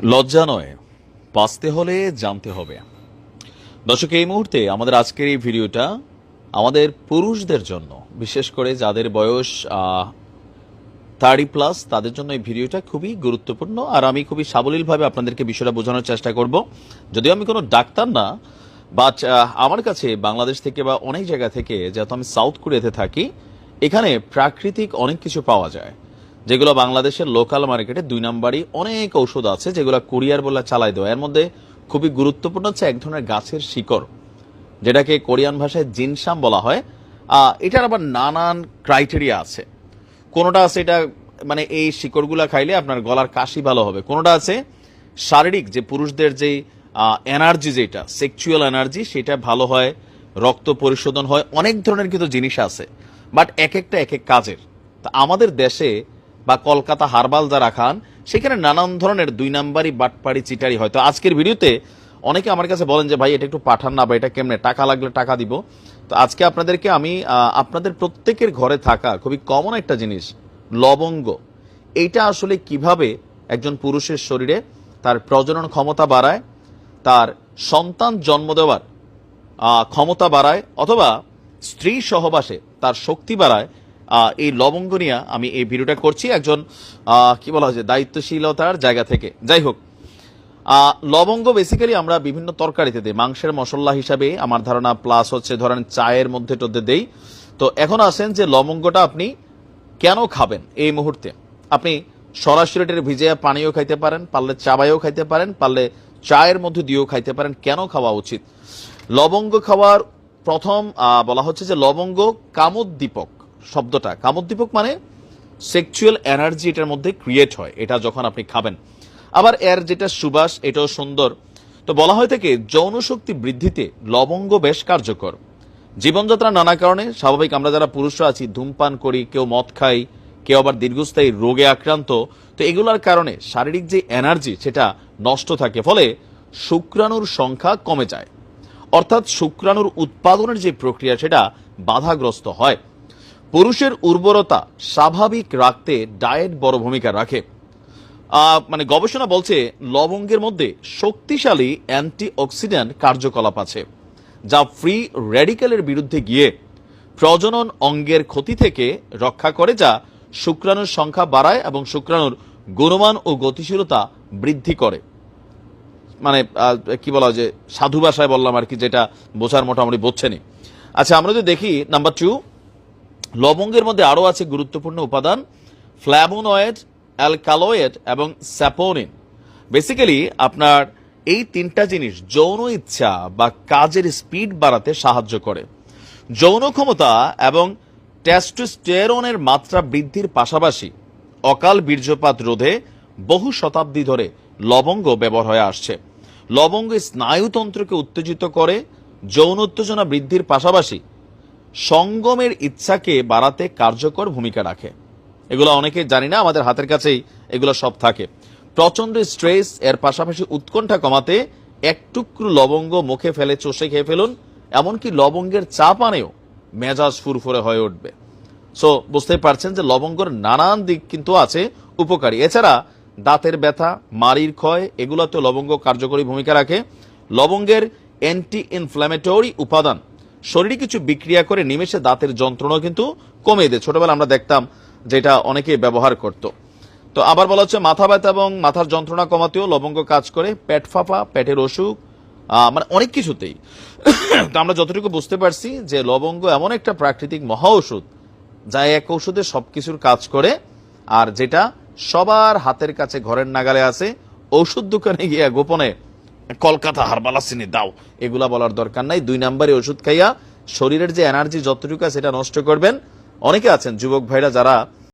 লজ্জা নয়, বাঁচতে হলে জানতে হবে। দর্শক, এই মুহূর্তে আমাদের আজকের এই ভিডিওটা আমাদের পুরুষদের জন্য, বিশেষ করে যাদের বয়স 30+ তাদের জন্য এই ভিডিওটা খুবই গুরুত্বপূর্ণ। আর আমি খুবই সাবলীলভাবে আপনাদেরকে বিষয়টা বোঝানোর চেষ্টা করব। যদিও আমি কোনো ডাক্তার না, বাট আমার কাছে বাংলাদেশ থেকে বা অনেক জায়গা থেকে, যেহেতু আমি সাউথ কোরিয়াতে থাকি, এখানে প্রাকৃতিক অনেক কিছু পাওয়া যায় যেগুলো বাংলাদেশের লোকাল মার্কেটে 2 নাম্বারই অনেক ঔষধ আছে যেগুলো কুরিয়ার বলে চালাই দেওয়া। এর মধ্যে খুবই গুরুত্বপূর্ণ হচ্ছে এক ধরনের গাছের শিকড়, যেটাকে কোরিয়ান ভাষায় জিনসাম বলা হয়। এটার আবার নানান ক্রাইটেরিয়া আছে। কোনোটা আছে এটা মানে এই শিকড়গুলা খাইলে আপনার গলার কাশি ভালো হবে, কোনোটা আছে শারীরিক যে পুরুষদের যে এনার্জি, যেটা সেক্সুয়াল এনার্জি, সেটা ভালো হয়, রক্ত পরিশোধন হয়, অনেক ধরনের কিন্তু জিনিস আছে। বাট এক একটা এক এক কাজের। তা আমাদের দেশে বা কলকাতা হারবাল যারা খান, সেখানে নানান ধরনের 2 নাম্বারই বাটপাড়ি চিটারি হয়। তো আজকের ভিডিওতে অনেকে আমার কাছে বলেন যে ভাই এটা একটু পাঠান না, বা এটা কেমনে, টাকা লাগলে টাকা দিব। তো আজকে আপনাদেরকে আমি আপনাদের প্রত্যেকের ঘরে থাকা খুবই কমন একটা জিনিস লবঙ্গ, এইটা আসলে কিভাবে একজন পুরুষের শরীরে তার প্রজনন ক্ষমতা বাড়ায়, তার সন্তান জন্ম দেওয়ার ক্ষমতা বাড়ায়, অথবা স্ত্রী সহবাসে তার শক্তি বাড়ায়, এই লবঙ্গ নিয়ে আমি এই ভিডিওটা করছি একজন কি বলা হয় দায়িত্বশীলতার জায়গা থেকে। যাই হোক, লবঙ্গ বেসিক্যালি আমরা বিভিন্ন তরকারিতে দিই, মাংসের মশলা হিসাবে আমার ধারণা, প্লাস হচ্ছে ধরেন চায়ের মধ্যে টধ্যে দেই। তো এখন আসেন যে লবঙ্গটা আপনি কেন খাবেন এই মুহূর্তে। আপনি সরাসরি এটা ভিজে পানিও খাইতে পারেন, পারলে চাবাইও খাইতে পারেন, পারলে চায়ের মধ্যে দিয়েও খাইতে পারেন। কেন খাওয়া উচিত? লবঙ্গ খাওয়ার প্রথম বলা হচ্ছে যে লবঙ্গ কামোদ্দীপক। শব্দটা কামোদ্দীপক মানে সেক্সুয়াল এনার্জি এটার মধ্যে ক্রিয়েট হয় এটা যখন আপনি খাবেন। আবার এর যেটা সুবাস, এটাও সুন্দর। তো বলা হয় থেকে যৌন শক্তি বৃদ্ধিতে লবঙ্গ বেশ কার্যকর। জীবনযাত্রা নানা কারণে স্বাভাবিক, আমরা যারা পুরুষরা আছি ধূমপান করি, কেউ মদ খাই, কেউ আবার দীর্ঘস্থায়ী রোগে আক্রান্ত। তো এগুলোর কারণে শারীরিক যে এনার্জি সেটা নষ্ট থাকে, ফলে শুক্রাণুর সংখ্যা কমে যায়, অর্থাৎ শুক্রাণুর উৎপাদনের যে প্রক্রিয়া সেটা বাধাগ্রস্ত হয়। পুরুষের উর্বরতা স্বাভাবিক রাখতে ডায়েট বড় ভূমিকা রাখে। মানে গবেষণা বলছে লবঙ্গের মধ্যে শক্তিশালী অ্যান্টিঅক্সিডেন্ট কার্যকলাপ আছে, যা ফ্রি রেডিক্যালের বিরুদ্ধে গিয়ে প্রজনন অঙ্গের ক্ষতি থেকে রক্ষা করে, যা শুক্রাণুর সংখ্যা বাড়ায় এবং শুক্রাণুর গুণমান ও গতিশীলতা বৃদ্ধি করে। মানে কি বলা হয় যে সাধু ভাষায় বললাম আর কি, যেটা বোঝার মোটামুটি বুঝছেনি। আচ্ছা, আমরা যদি দেখি নাম্বার 2, লবঙ্গের মধ্যে আরো আছে গুরুত্বপূর্ণ উপাদান ফ্ল্যাভোনয়েড, অ্যালকালয়েড এবং স্যাপোনিন। বেসিক্যালি আপনার এই 3টা জিনিস যৌন ইচ্ছা বা কাজের স্পিড বাড়াতে সাহায্য করে। যৌন ক্ষমতা এবং টেস্টোস্টেরনের মাত্রা বৃদ্ধির পাশাপাশি অকাল বীর্যপাত রোধে বহু শতাব্দী ধরে লবঙ্গ ব্যবহার হয়ে আসছে। লবঙ্গ স্নায়ুতন্ত্রকে উত্তেজিত করে, যৌন উত্তেজনা বৃদ্ধির পাশাপাশি সঙ্গমের ইচ্ছাকে বাড়াতে কার্যকর ভূমিকা রাখে। এগুলো অনেকে জানি না, আমাদের হাতের কাছেই এগুলো সব থাকে। প্রচন্ড স্ট্রেস এর পাশাপাশি উৎকণ্ঠা কমাতে এক টুকরো লবঙ্গ মুখে ফেলে চষে খেয়ে ফেলুন। এমনকি লবঙ্গের চা পানেও মেজাজ ফুরফুরে হয়ে উঠবে। সো বুঝতেই পারছেন যে লবঙ্গের নানান দিক কিন্তু আছে উপকারী। এছাড়া দাঁতের ব্যথা, মাড়ির ক্ষয়, এগুলোতে লবঙ্গ কার্যকরী ভূমিকা রাখে। লবঙ্গের অ্যান্টি ইনফ্ল্যামেটরি উপাদান শরীরে কিছু বিক্রিয়া করে নিমেষে দাঁতের যন্ত্রণা কিন্তু কমিয়ে দেয়। ছোটবেলা আমরা দেখতাম যেটা অনেকে ব্যবহার করত। তো আবার বলা হচ্ছে মাথা ব্যথা এবং মাথার যন্ত্রণা কমাতেও লবঙ্গ কাজ করে, পেট ফাঁপা, পেটের অসুখ, মানে অনেক কিছুতেই। তো আমরা যতটুকু বুঝতে পারছি যে লবঙ্গ এমন একটা প্রাকৃতিক মহা ঔষধ, যা এক ঔষধে সবকিছুর কাজ করে, আর যেটা সবার হাতের কাছে ঘরের নাগালে আছে। ঔষধ দোকানে গিয়া গোপনে কলকাতা হারবাল চিনি দাও এগুলা বলার দরকার নাই। 2 নাম্বারে ওষুধ খাইয়া শরীরের যে এনার্জি যতটুকু আছে সেটা নষ্ট করবেন। অনেকে আছেন যুবক ভাইরা যারা